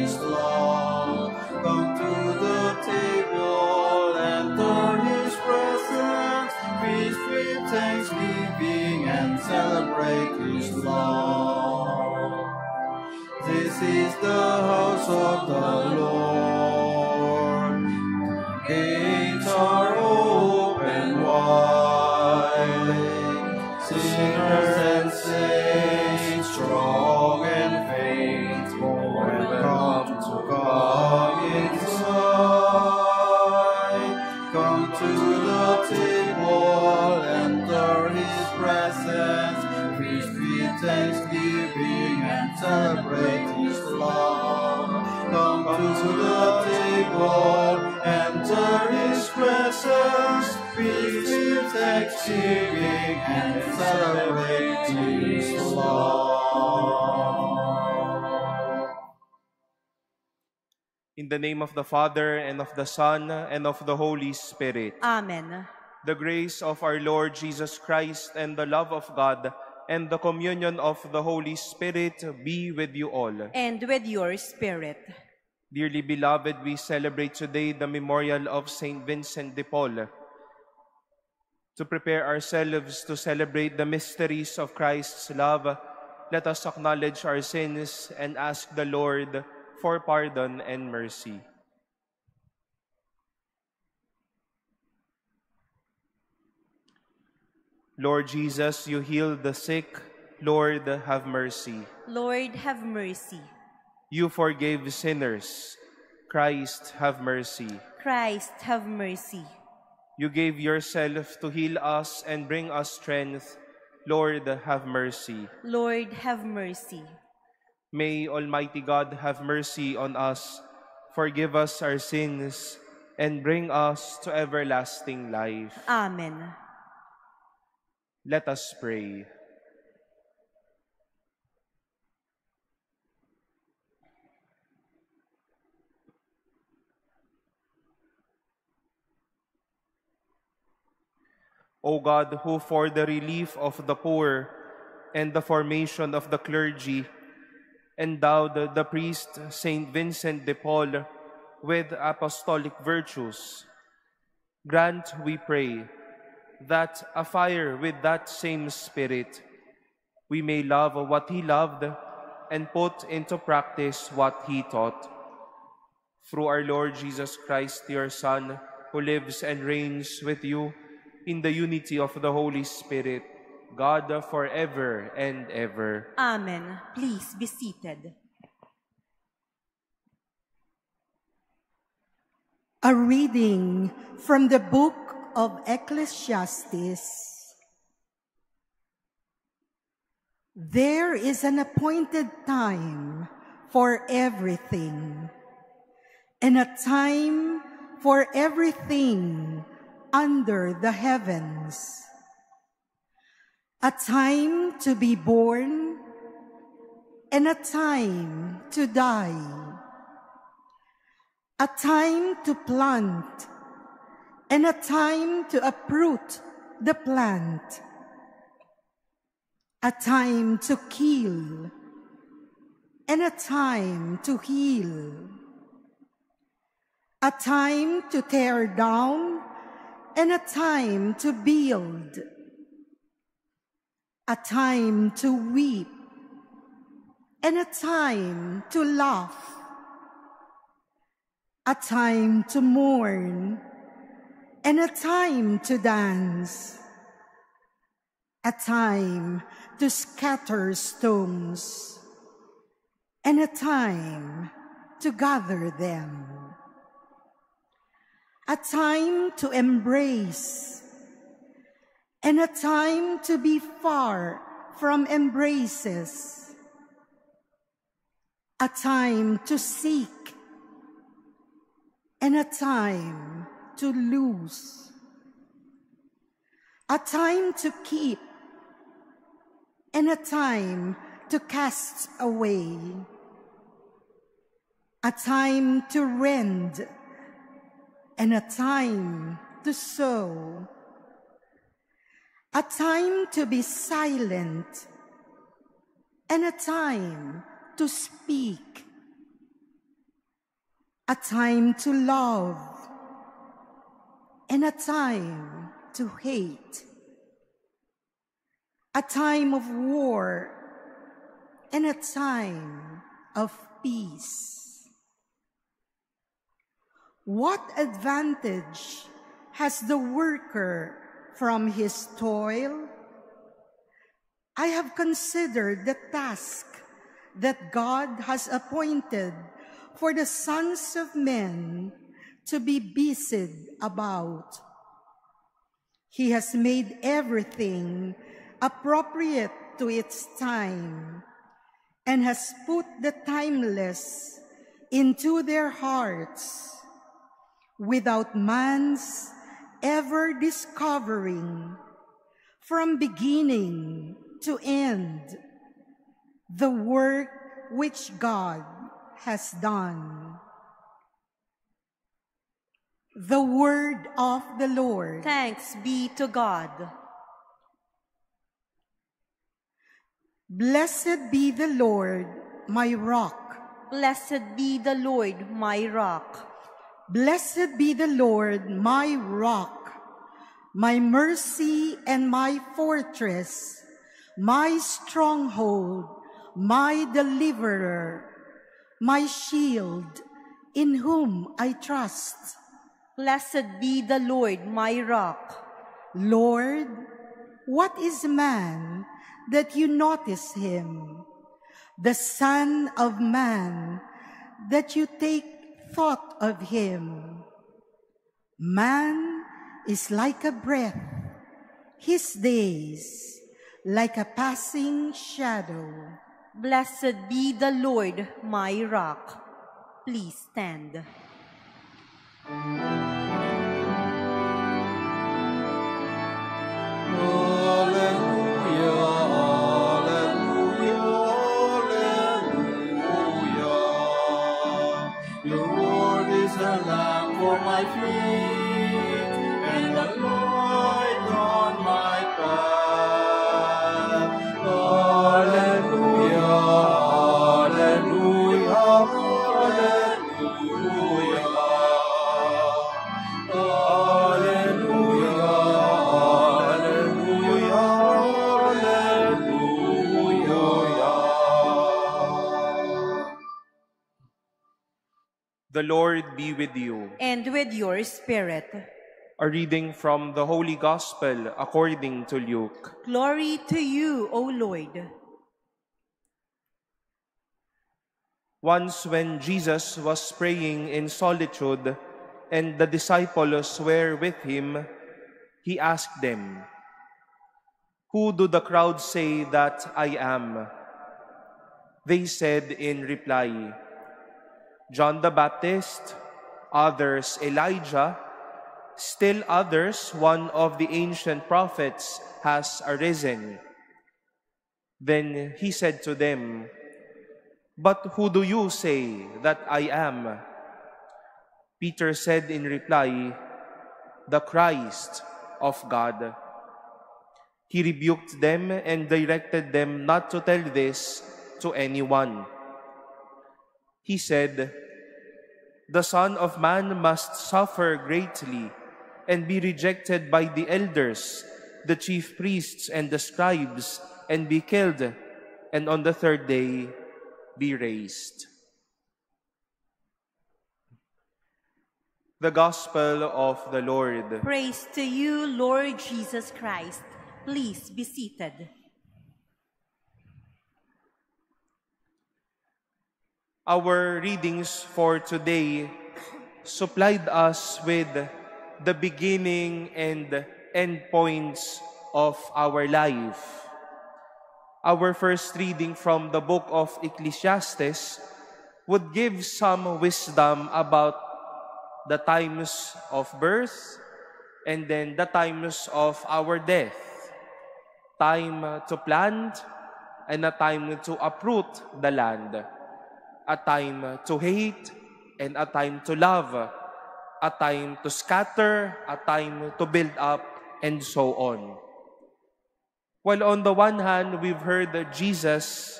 His love. Come to the table, enter His presence, feast with thanksgiving and celebrate His love. This is the house of the Lord. Gates are open wide. Sinners and saints, strong and faithful, welcome to come inside. Come to the table, enter His presence, feast with thanksgiving and celebrate His love. Come to the table, enter His presence, feast with thanksgiving and celebrate His love. In the name of the Father, and of the Son, and of the Holy Spirit. Amen. The grace of our Lord Jesus Christ, and the love of God, and the communion of the Holy Spirit be with you all. And with your spirit. Dearly beloved, we celebrate today the memorial of Saint Vincent de Paul. To prepare ourselves to celebrate the mysteries of Christ's love, let us acknowledge our sins and ask the Lord for pardon and mercy. Lord Jesus, you healed the sick. Lord, have mercy. Lord, have mercy. You forgave sinners. Christ, have mercy. Christ, have mercy. You gave yourself to heal us and bring us strength. Lord, have mercy. Lord, have mercy. May Almighty God have mercy on us, forgive us our sins, and bring us to everlasting life. Amen. Let us pray. O God, who for the relief of the poor and the formation of the clergy endowed the priest Saint Vincent de Paul with apostolic virtues, grant, we pray, that afire with that same spirit, we may love what he loved and put into practice what he taught. Through our Lord Jesus Christ, your Son, who lives and reigns with you in the unity of the Holy Spirit, God forever and ever. Amen. Please be seated. A reading from the book of Ecclesiastes. There is an appointed time for everything, and a time for everything under the heavens. A time to be born, and a time to die. A time to plant, and a time to uproot the plant. A time to kill, and a time to heal. A time to tear down, and a time to build. A time to weep, and a time to laugh. A time to mourn, and a time to dance. A time to scatter stones, and a time to gather them. A time to embrace, and a time to be far from embraces. A time to seek, and a time to lose. A time to keep, and a time to cast away. A time to rend, and a time to sow. A time to be silent, and a time to speak. a time to love, and a time to hate, a time of war, and a time of peace. What advantage has the worker from his toil? I have considered the task that God has appointed for the sons of men to be busied about. He has made everything appropriate to its time and has put the timeless into their hearts without man's ever discovering from beginning to end the work which God has done. The word of the Lord. Thanks be to God. Blessed be the Lord, my rock. Blessed be the Lord, my rock. Blessed be the Lord, my rock, my mercy and my fortress, my stronghold, my deliverer, my shield, in whom I trust. Blessed be the Lord, my rock. Lord, what is man that you notice him? The Son of Man that you take thought of him. Man is like a breath, his days like a passing shadow. Blessed be the Lord, my rock. Please stand. For my feet and a light on my path. Hallelujah, hallelujah, hallelujah. Hallelujah, hallelujah, hallelujah. The Lord be with you. And with your spirit. A reading from the Holy Gospel according to Luke. Glory to you, O Lord. Once when Jesus was praying in solitude and the disciples were with him, he asked them, "Who do the crowd say that I am?" They said in reply, "John the Baptist, others Elijah, still others one of the ancient prophets has arisen." Then he said to them, "But who do you say that I am?" Peter said in reply, "The Christ of God." He rebuked them and directed them not to tell this to anyone. He said, "The Son of Man must suffer greatly and be rejected by the elders, the chief priests and the scribes, and be killed, and on the third day be raised." The Gospel of the Lord. Praise to you, Lord Jesus Christ. Please be seated. Our readings for today supplied us with the beginning and end points of our life. Our first reading from the book of Ecclesiastes would give some wisdom about the times of birth and then the times of our death. Time to plant and a time to uproot the land. A time to hate and a time to love. A time to scatter, a time to build up, and so on. While on the one hand, we've heard Jesus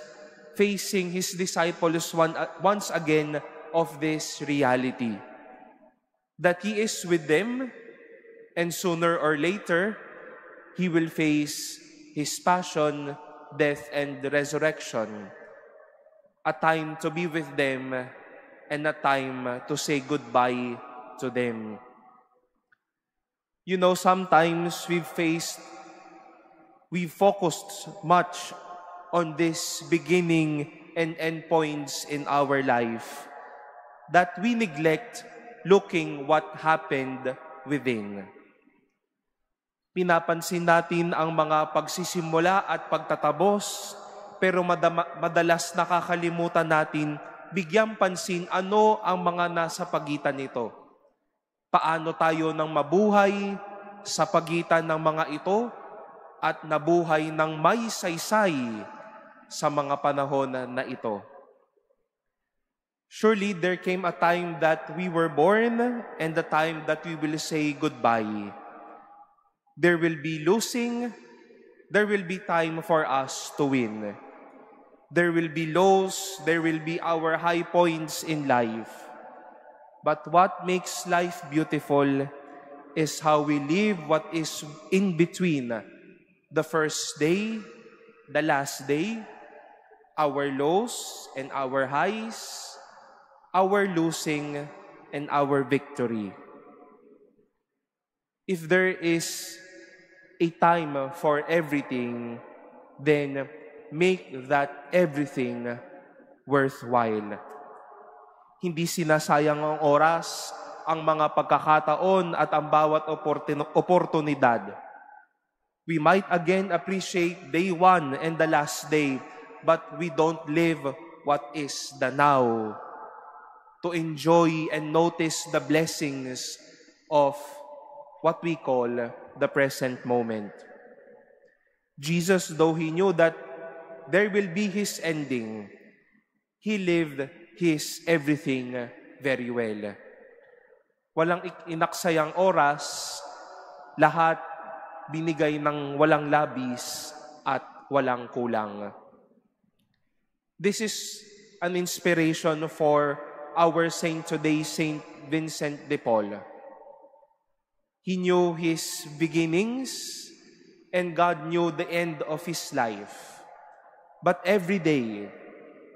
facing his disciples once again of this reality, that He is with them, and sooner or later, He will face His passion, death, and resurrection. A time to be with them and a time to say goodbye to them. You know, sometimes we've focused much on this beginning and end points in our life that we neglect looking what happened within. Pinapansin natin ang mga pagsisimula at pagtatapos, pero madalas nakakalimutan natin bigyang pansin ano ang mga nasa pagitan nito. Paano tayo nang mabuhay sa pagitan ng mga ito at nabuhay ng may saysay sa mga panahon na ito. Surely there came a time that we were born and the time that we will say goodbye. There will be losing, there will be time for us to win. There will be lows, there will be our high points in life. But what makes life beautiful is how we live what is in between the first day, the last day, our lows and our highs, our losing and our victory. If there is a time for everything, then make that everything worthwhile. Hindi sinasayang ang oras, ang mga pagkakataon at ang bawat oportunidad. We might again appreciate day one and the last day, but we don't live what is the now. To enjoy and notice the blessings of what we call the present moment. Jesus, though He knew that there will be His ending, He lived His everything very well. Walang inaksayang oras, lahat binigay ng walang labis at walang kulang. This is an inspiration for our saint today, Saint Vincent de Paul. He knew his beginnings and God knew the end of his life. But every day,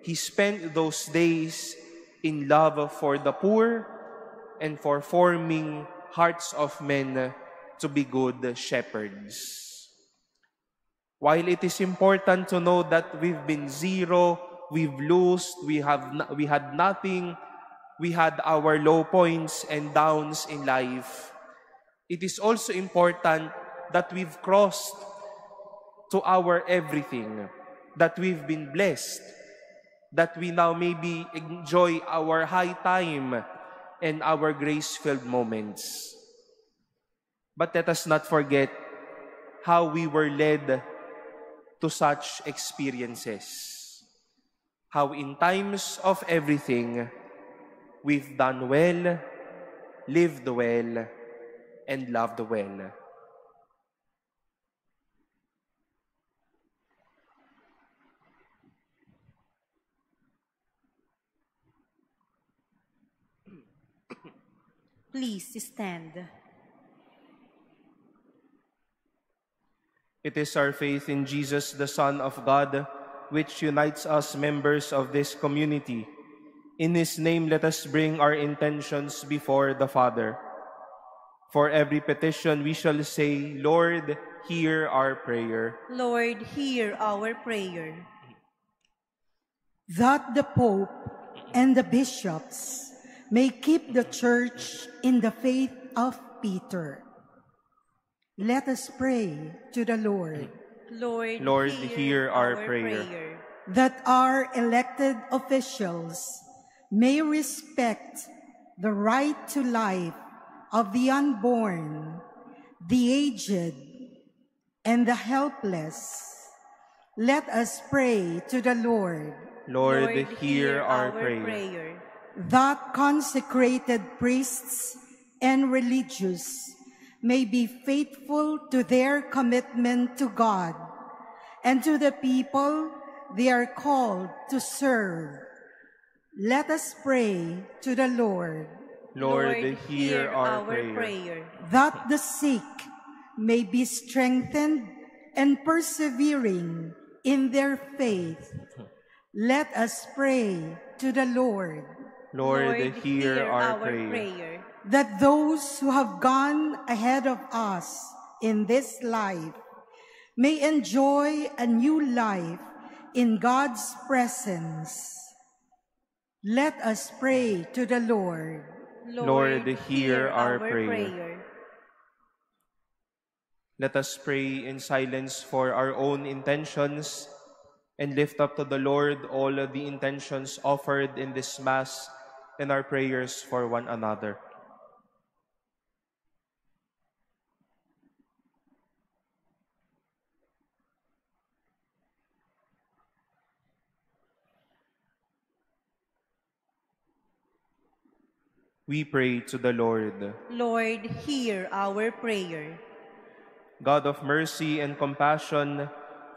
he spent those days in love for the poor and for forming hearts of men to be good shepherds. While it is important to know that we've been zero, we've lost, we had nothing, we had our low points and downs in life, it is also important that we've crossed to our everything, that we've been blessed, that we now maybe enjoy our high time and our grace-filled moments. But let us not forget how we were led to such experiences. How in times of everything, we've done well, lived well, and loved well. Please stand. It is our faith in Jesus, the Son of God, which unites us members of this community. In His name, let us bring our intentions before the Father. For every petition, we shall say, Lord, hear our prayer. Lord, hear our prayer. That the Pope and the bishops may keep the Church in the faith of Peter. Let us pray to the Lord. Lord, hear our prayer. That our elected officials may respect the right to life of the unborn, the aged, and the helpless. Let us pray to the Lord. Lord, hear our prayer. That consecrated priests and religious may be faithful to their commitment to God and to the people they are called to serve. Let us pray to the Lord, Lord, hear our prayer. that the sick may be strengthened and persevering in their faith. Let us pray to the Lord, Lord, hear our prayer. that those who have gone ahead of us in this life may enjoy a new life in God's presence. Let us pray to the Lord. Lord, hear our prayer. Let us pray in silence for our own intentions and lift up to the Lord all of the intentions offered in this Mass and our prayers for one another. We pray to the Lord. Lord, hear our prayer. God of mercy and compassion,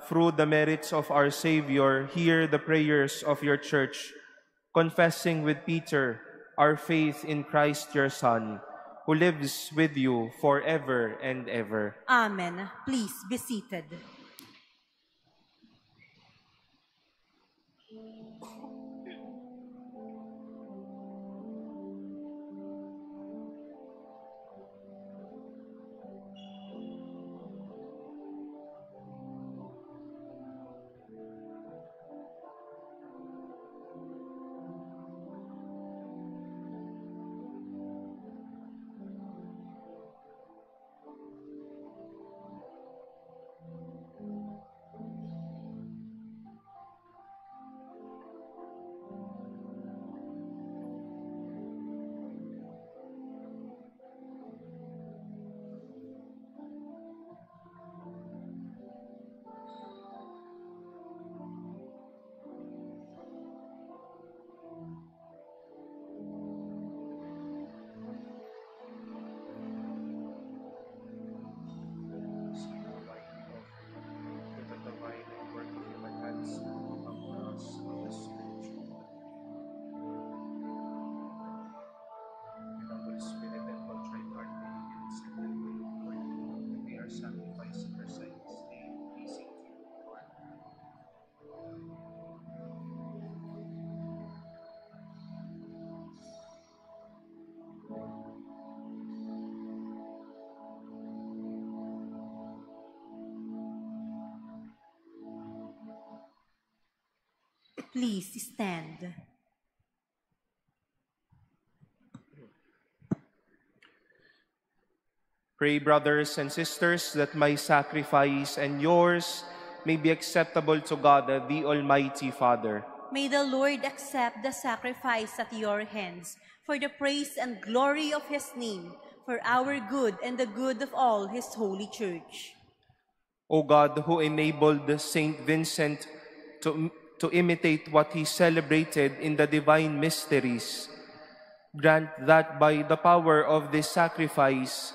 through the merits of our Savior, hear the prayers of your Church, confessing with Peter our faith in Christ your Son, who lives with you forever and ever. Amen. Please be seated. Please stand. Pray, brothers and sisters, that my sacrifice and yours may be acceptable to God, the Almighty Father. May the Lord accept the sacrifice at your hands for the praise and glory of his name, for our good and the good of all his holy church. O God, who enabled Saint Vincent to imitate what he celebrated in the divine mysteries, grant that by the power of this sacrifice,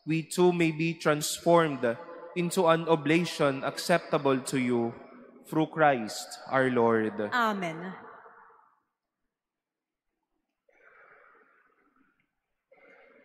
we too may be transformed into an oblation acceptable to you, through Christ our Lord. Amen.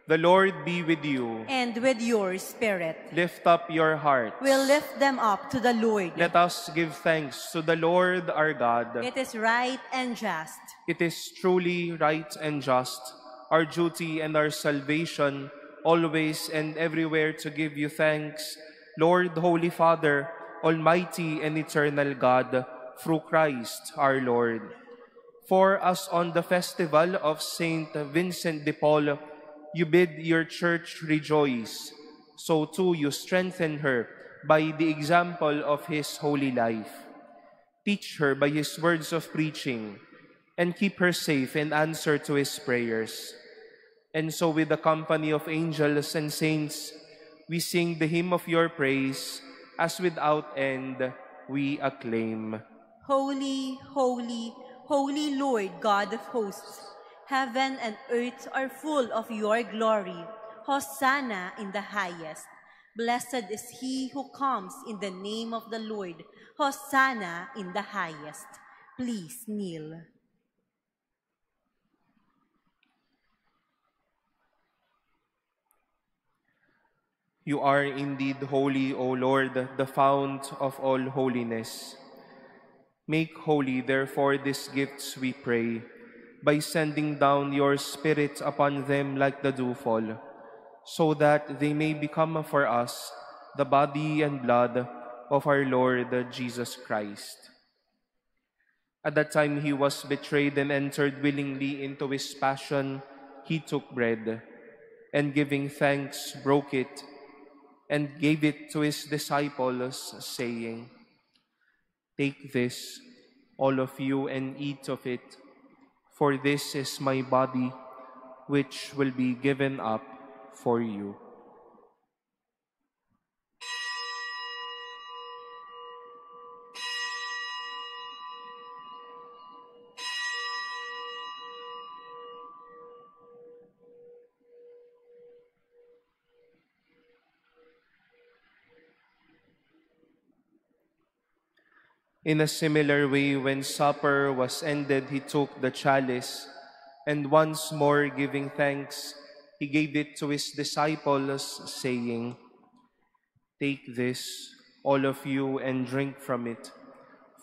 The Lord be with you. And with your spirit. Lift up your hearts. We'll lift them up to the Lord. Let us give thanks to the Lord our God. It is right and just. It is truly right and just, our duty and our salvation, always and everywhere to give you thanks, Lord, Holy Father, Almighty and eternal God, through Christ our Lord. For as on the festival of Saint Vincent de Paul, you bid your church rejoice, so too you strengthen her by the example of his holy life. Teach her by his words of preaching, and keep her safe in answer to his prayers. And so with the company of angels and saints, we sing the hymn of your praise, as without end we acclaim. Holy, holy, holy Lord God of hosts, heaven and earth are full of your glory. Hosanna in the highest. Blessed is he who comes in the name of the Lord. Hosanna in the highest. Please kneel. You are indeed holy, O Lord, the fount of all holiness. Make holy, therefore, these gifts, we pray, by sending down your Spirit upon them like the dewfall, so that they may become for us the body and blood of our Lord Jesus Christ. At that time he was betrayed and entered willingly into his passion. He took bread, and giving thanks, broke it, and gave it to his disciples, saying, "Take this, all of you, and eat of it, for this is my body, which will be given up for you." In a similar way, when supper was ended, he took the chalice, and once more giving thanks, he gave it to his disciples, saying, "Take this, all of you, and drink from it,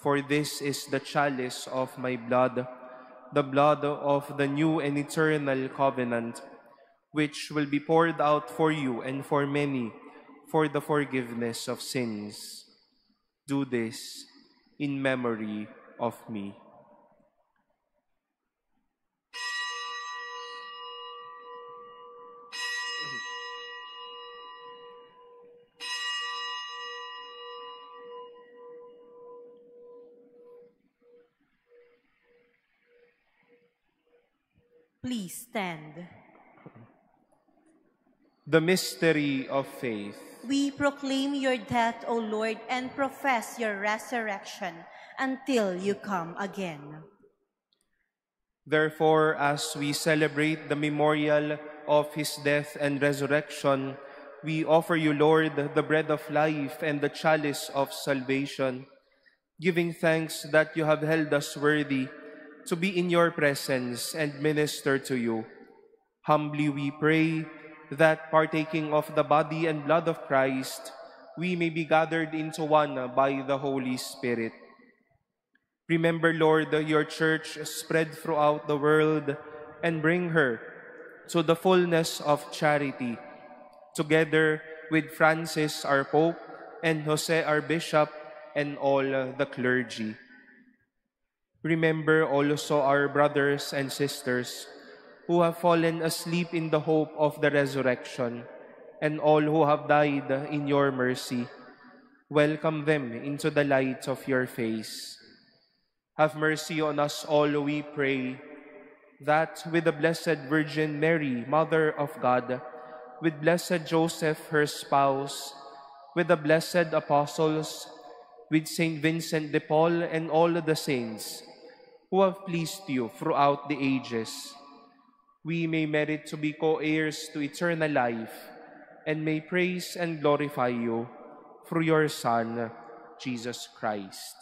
for this is the chalice of my blood, the blood of the new and eternal covenant, which will be poured out for you and for many for the forgiveness of sins. Do this in memory of me." Please stand. The mystery of faith. We proclaim your death, O Lord, and profess your resurrection until you come again. Therefore, as we celebrate the memorial of his death and resurrection, we offer you, Lord, the bread of life and the chalice of salvation, giving thanks that you have held us worthy to be in your presence and minister to you. Humbly we pray that, partaking of the body and blood of Christ, we may be gathered into one by the Holy Spirit. Remember, Lord, your church spread throughout the world, and bring her to the fullness of charity, together with Francis, our Pope, and Jose, our Bishop, and all the clergy. Remember also our brothers and sisters who have fallen asleep in the hope of the resurrection, and all who have died in your mercy. Welcome them into the light of your face. Have mercy on us all, we pray, that with the Blessed Virgin Mary, Mother of God, with Blessed Joseph, her spouse, with the blessed apostles, with Saint Vincent de Paul, and all the saints who have pleased you throughout the ages, we may merit to be co-heirs to eternal life, and may praise and glorify you through your Son, Jesus Christ.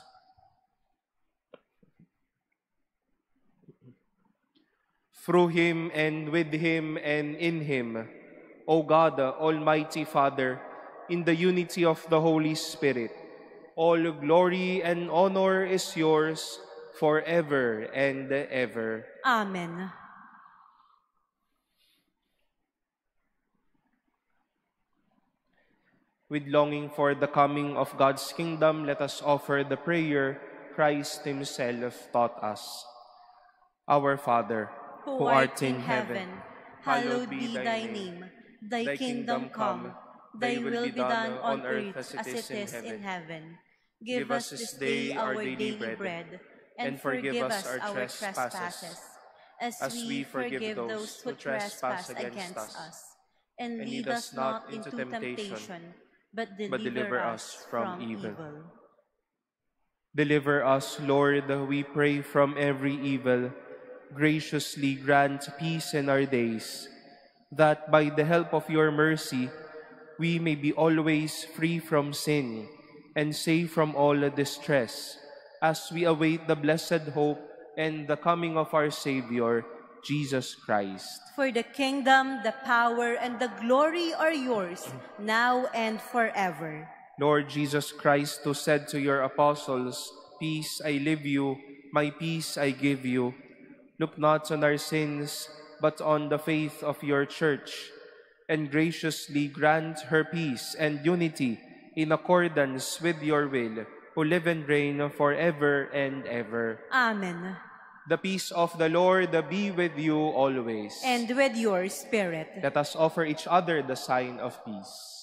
Through him, and with him, and in him, O God, Almighty Father, in the unity of the Holy Spirit, all glory and honor is yours forever and ever. Amen. With longing for the coming of God's kingdom, let us offer the prayer Christ himself taught us. Our Father, Who art in heaven, hallowed be thy name. Thy kingdom come, thy will be done on earth as it is in heaven. Give us this day our daily bread, and forgive us our trespasses, as we forgive those who trespass against us. And lead us not into temptation, but deliver us from evil. Deliver us, Lord, we pray, from every evil. Graciously grant peace in our days, that by the help of your mercy, we may be always free from sin and safe from all distress, as we await the blessed hope and the coming of our Savior, Jesus Christ. For the kingdom, the power, and the glory are yours, now and forever. Lord Jesus Christ, who said to your apostles, "Peace I leave you, my peace I give you," look not on our sins, but on the faith of your church, and graciously grant her peace and unity in accordance with your will, who live and reign forever and ever. Amen. The peace of the Lord be with you always. And with your spirit. Let us offer each other the sign of peace.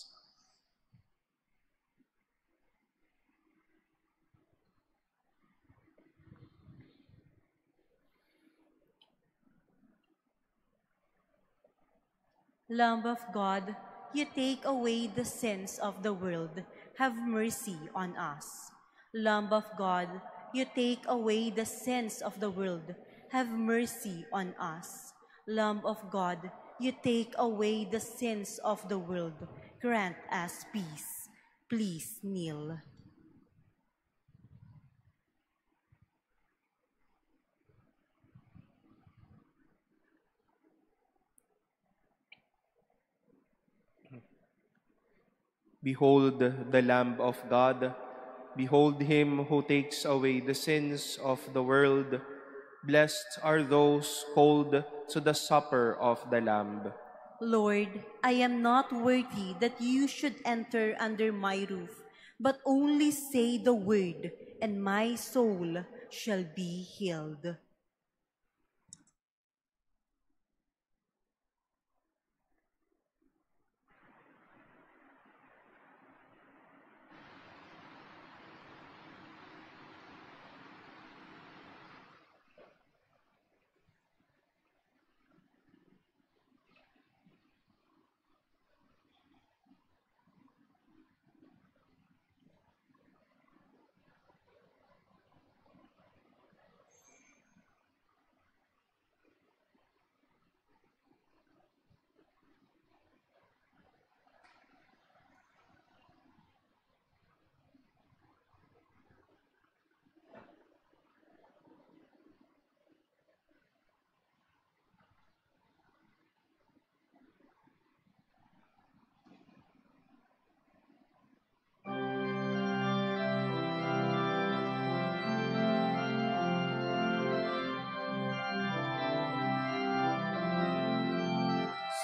Lamb of God, you take away the sins of the world. Have mercy on us. Lamb of God, you take away the sins of the world. Have mercy on us. Lamb of God, you take away the sins of the world. Grant us peace. Please kneel. Behold the Lamb of God. Behold him who takes away the sins of the world. Blessed are those called to the supper of the Lamb. Lord, I am not worthy that you should enter under my roof, but only say the word, and my soul shall be healed.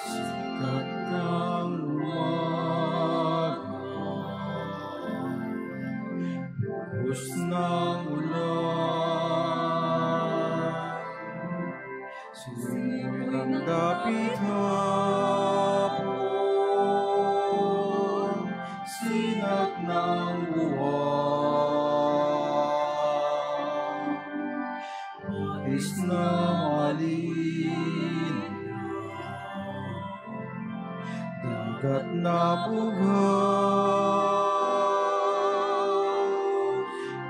Sikat ng umaga, buhos ng ulan, sumibig ang dapit hapon, sinag ng buwan, nais na malinaw, dagat na bugaw,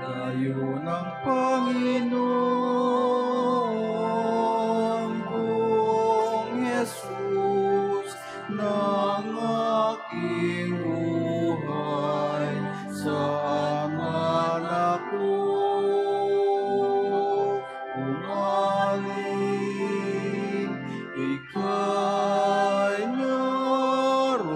tayo ng Panginoon kong Jesus, ng aking buhay, saan man ako umaling, ika'y naroon,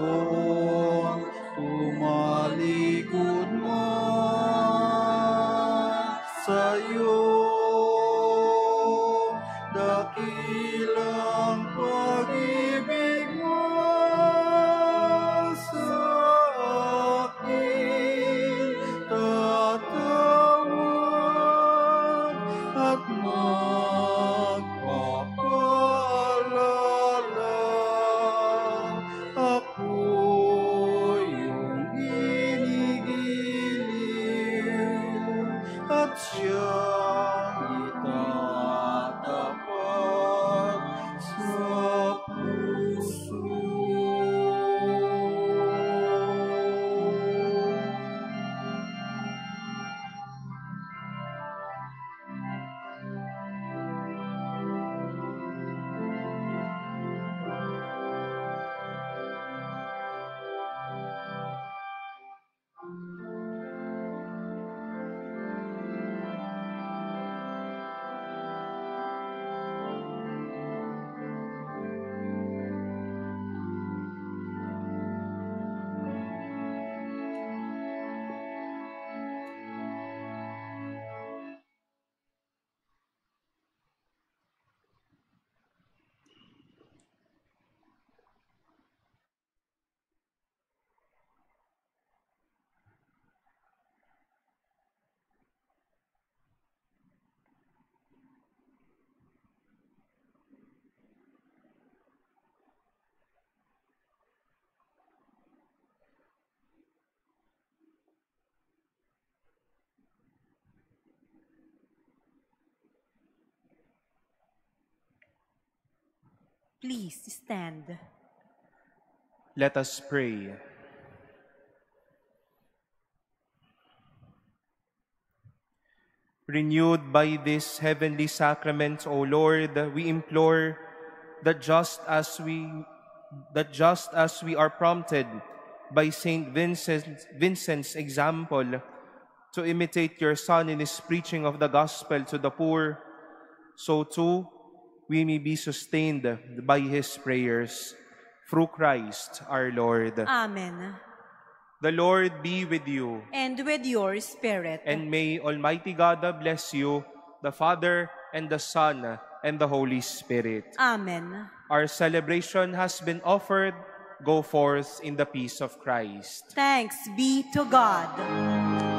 Please stand. Let us pray. Renewed by these heavenly sacraments, O Lord, we implore that just as we are prompted by Saint Vincent's example to imitate your Son in his preaching of the gospel to the poor, so too we may be sustained by his prayers. Through Christ our Lord. Amen. The Lord be with you. And with your spirit. And may Almighty God bless you, the Father, and the Son, and the Holy Spirit. Amen. Our celebration has been offered. Go forth in the peace of Christ. Thanks be to God.